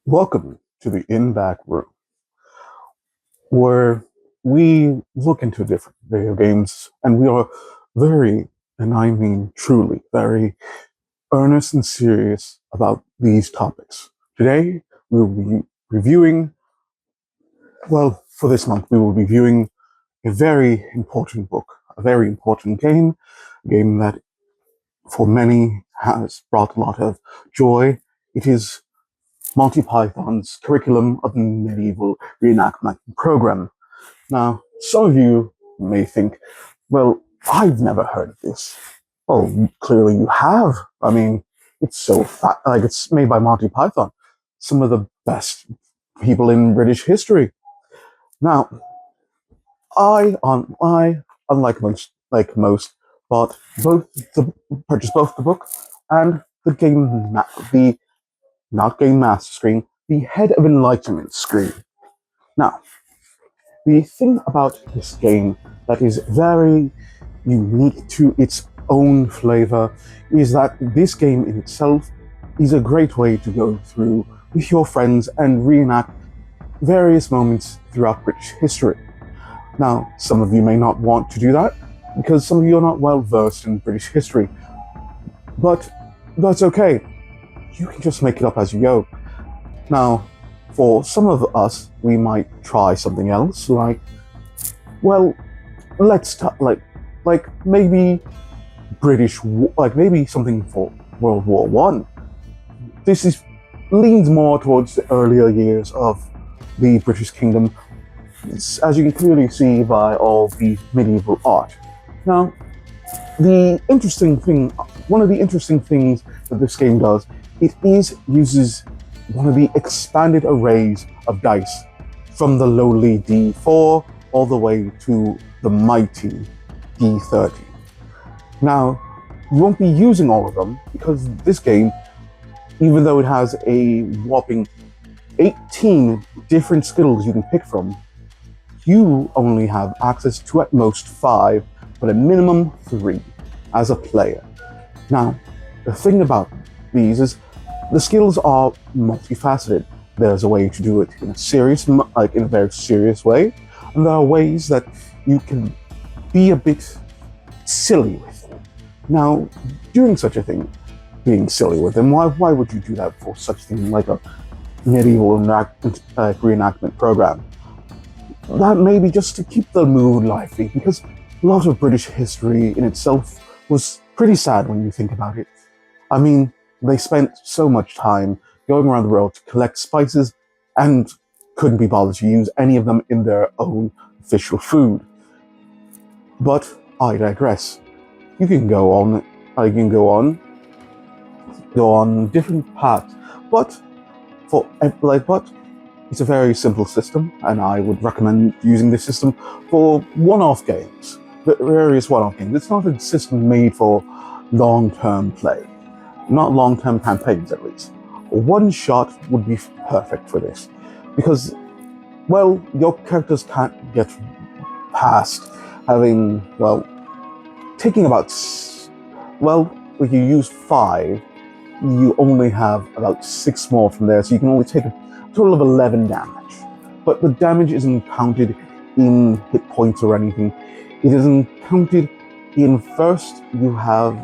Welcome to the In Back Room, where we look into different video games and we are very, and I mean truly, very earnest and serious about these topics. Today, we will be reviewing, for this month, we will be reviewing a very important book, a very important game, a game that for many has brought a lot of joy. It is Monty Python's Curriculum of Medieval Reenactment Program. Now, some of you may think, well, I've never heard of this. Well, clearly you have. I mean, it's so like it's made by Monty Python, some of the best people in British history. Now, I unlike most, bought purchased both the book and the not game master screen, the Head of Enlightenment screen. Now, the thing about this game that is very unique to its own flavor is that this game in itself is a great way to go through with your friends and reenact various moments throughout British history. Now, some of you may not want to do that because some of you are not well versed in British history, but that's okay. You can just make it up as you go. Now, for some of us, we might try something else, maybe maybe something for World War One. This leans more towards the earlier years of the British Kingdom, as you can clearly see by all the medieval art. Now, one of the interesting things that this game does, uses one of the expanded arrays of dice from the lowly D4 all the way to the mighty D30. Now, you won't be using all of them because this game, even though it has a whopping 18 different skills you can pick from, you only have access to at most 5, but a minimum 3 as a player. Now, the thing about these is the skills are multifaceted. There's a way to do it in a very serious way, and there are ways that you can be a bit silly with them. Now, doing such a thing, being silly with them, why would you do that for such a thing like a medieval reenactment program? That may be just to keep the mood lively, because a lot of British history in itself was pretty sad when you think about it. I mean, they spent so much time going around the world to collect spices and couldn't be bothered to use any of them in their own official food. But I digress. You can go on different paths, but it's a very simple system, and I would recommend using this system for one-off games, various one-off games. It's not a system made for long-term play. Not long-term campaigns, at least. One shot would be perfect for this, because, your characters can't get past if you use 5, you only have about 6 more from there, so you can only take a total of 11 damage. But the damage isn't counted in hit points or anything. It isn't counted in first. You have,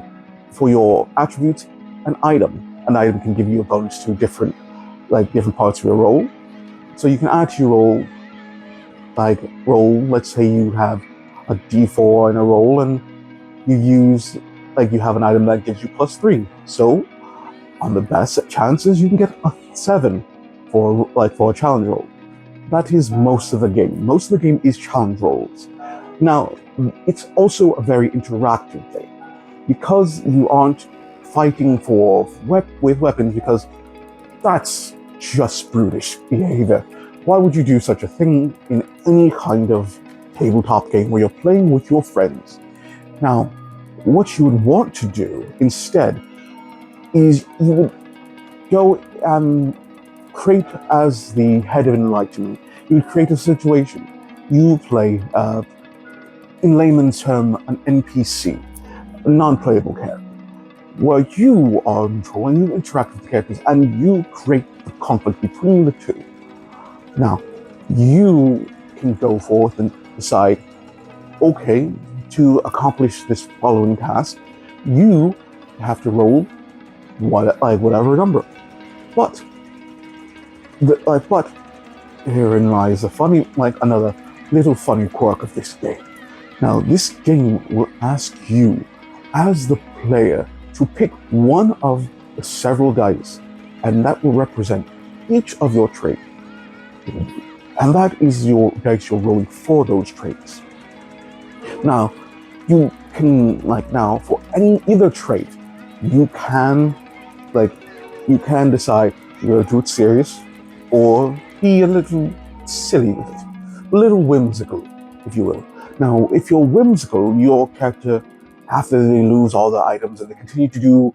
for your attributes, an item. An item can give you a bonus to different parts of your roll. So you can add to your roll, let's say you have a D4 in a roll, and you have an item that gives you +3. So on the best chances, you can get a 7 for a challenge roll. That is most of the game. Most of the game is challenge rolls. Now, it's also a very interactive thing, because you aren't fighting with weapons, because that's just brutish behavior. Why would you do such a thing in any kind of tabletop game where you're playing with your friends? Now, what you would want to do instead is you would go and create, as the Head of Enlightenment, you would create a situation. You play, in layman's term, an NPC, a non-playable character, where you are neutral and you interact with the characters and you create the conflict between the two. Now, you can go forth and decide, okay, to accomplish this following task, you have to roll whatever number. But herein lies another little funny quirk of this game. Now, this game will ask you, as the player, to pick one of the several dice, and that will represent each of your traits. And that is your dice you're rolling for those traits. Now, you can, for either trait, you can decide whether to do it serious or be a little silly with it, a little whimsical, if you will. Now, if you're whimsical, your character, after they lose all their items and they continue to do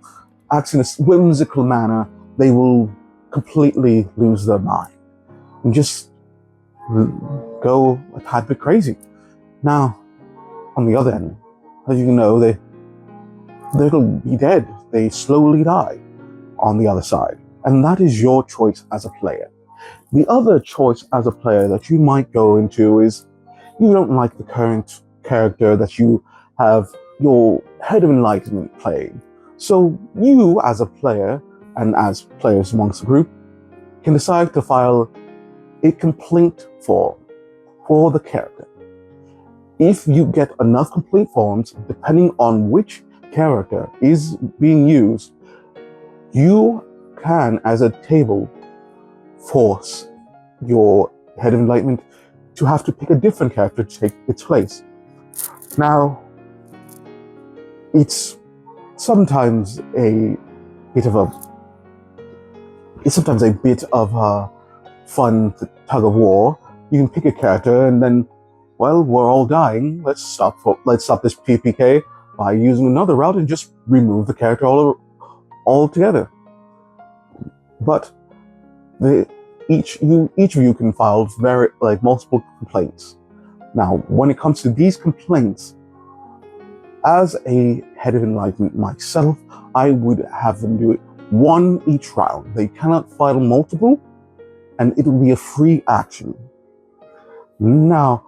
acts in a whimsical manner, they will completely lose their mind and just go a tad bit crazy. Now, on the other end, as you know, they'll be dead. They slowly die on the other side. And that is your choice as a player. The other choice as a player that you might go into is you don't like the current character that you have your Head of Enlightenment playing. So you, as a player, and as players amongst the group, can decide to file a complaint form for the character. If you get enough complaint forms, depending on which character is being used, you can, as a table, force your Head of Enlightenment to have to pick a different character to take its place. Now, it's sometimes a bit of a fun tug of war. You can pick a character and then, well, we're all dying. Let's stop this PPK by using another route and just remove the character altogether. But each of you can file multiple complaints. Now, when it comes to these complaints, as a Head of Enlightenment myself, I would have them do it one each round. They cannot file multiple, and it will be a free action. Now,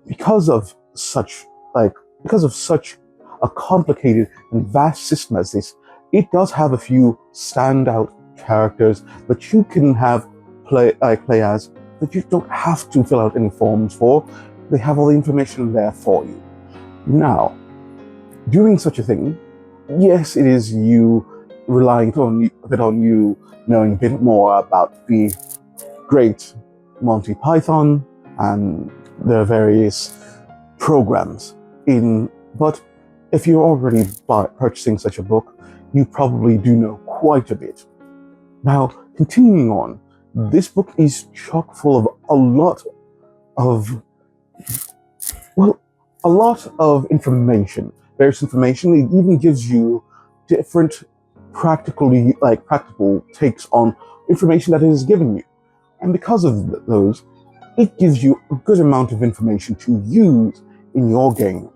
because of such a complicated and vast system as this, it does have a few standout characters that you can have play as, that you don't have to fill out any forms for. They have all the information there for you. Now, doing such a thing, yes, it is you relying a bit on you knowing a bit more about the great Monty Python and their various programs but if you're already purchasing such a book, you probably do know quite a bit. Now, continuing on, this book is chock full of a lot of information. Various information. It even gives you different practical takes on information that it is given you. And because of those, it gives you a good amount of information to use in your game.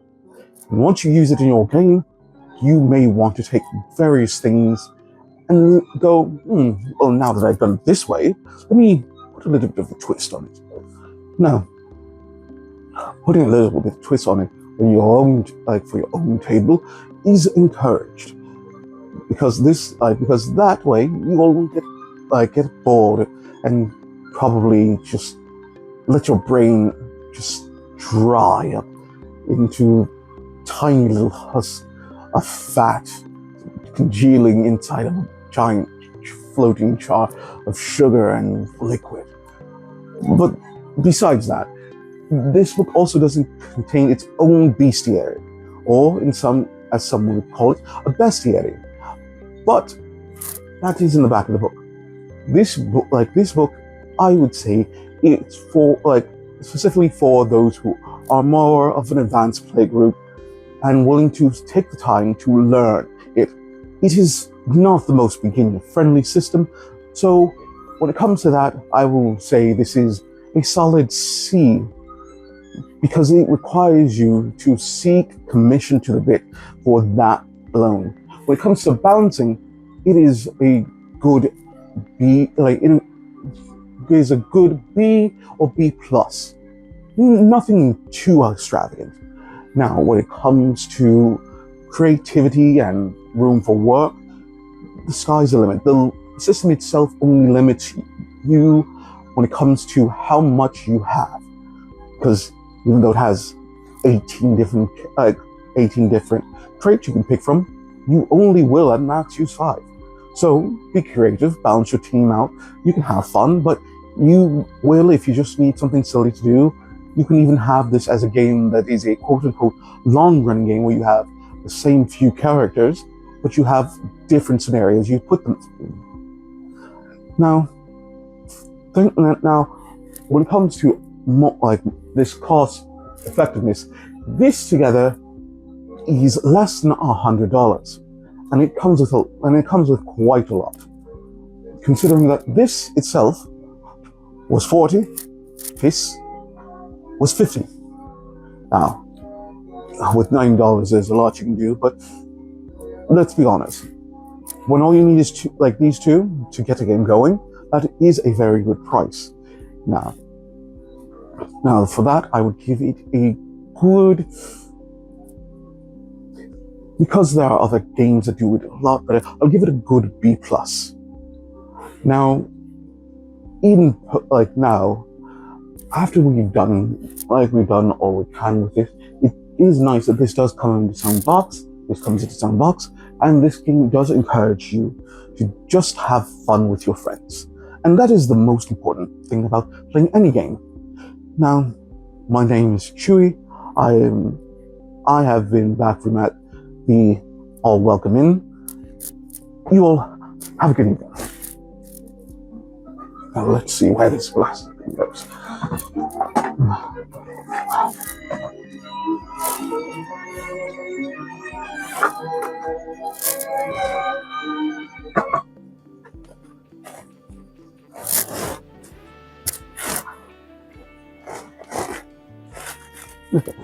And once you use it in your game, you may want to take various things and go, well, now that I've done it this way, let me put a little bit of a twist on it. Now, putting a little bit of twist on it in your own, for your own table, is encouraged, because that way you won't get bored and probably just let your brain just dry up into tiny little husk of fat congealing inside of a giant floating jar of sugar and liquid. But besides that, this book also doesn't contain its own bestiary, or as some would call it, a bestiary. But that is in the back of the book. This book, I would say, it's for specifically for those who are more of an advanced play group and willing to take the time to learn it. It is not the most beginner-friendly system, so when it comes to that, I will say this is a solid C, because it requires you to seek commission to the bit for that alone. When it comes to balancing, it is a good B, like it is a good B or B plus. Nothing too extravagant. Now, when it comes to creativity and room for work, the sky's the limit. The system itself only limits you when it comes to how much you have, because even though it has 18 different uh, 18 different traits you can pick from, you only will at max use 5. So be creative, balance your team out. You can have fun, but you will, if you just need something silly to do, you can even have this as a game that is a quote-unquote long-running game where you have the same few characters, but you have different scenarios you put them through. Now, when it comes to like this cost effectiveness, this together is less than $100, and it comes with quite a lot. Considering that this itself was 40, this was 50. Now, with $9, there's a lot you can do, but let's be honest. When all you need is these two to get a game going, that is a very good price. Now for that, I would give it a good, because there are other games that do it a lot better, I'll give it a good B plus. Now, even like now, after we've done all we can with it, it is nice that this does come in the soundbox. This comes in the soundbox, and this game does encourage you to just have fun with your friends. And that is the most important thing about playing any game. Now, my name is Chewy. I have been back from at the All Welcome In. You all have a good evening. Now let's see where this blasted thing goes. Okay.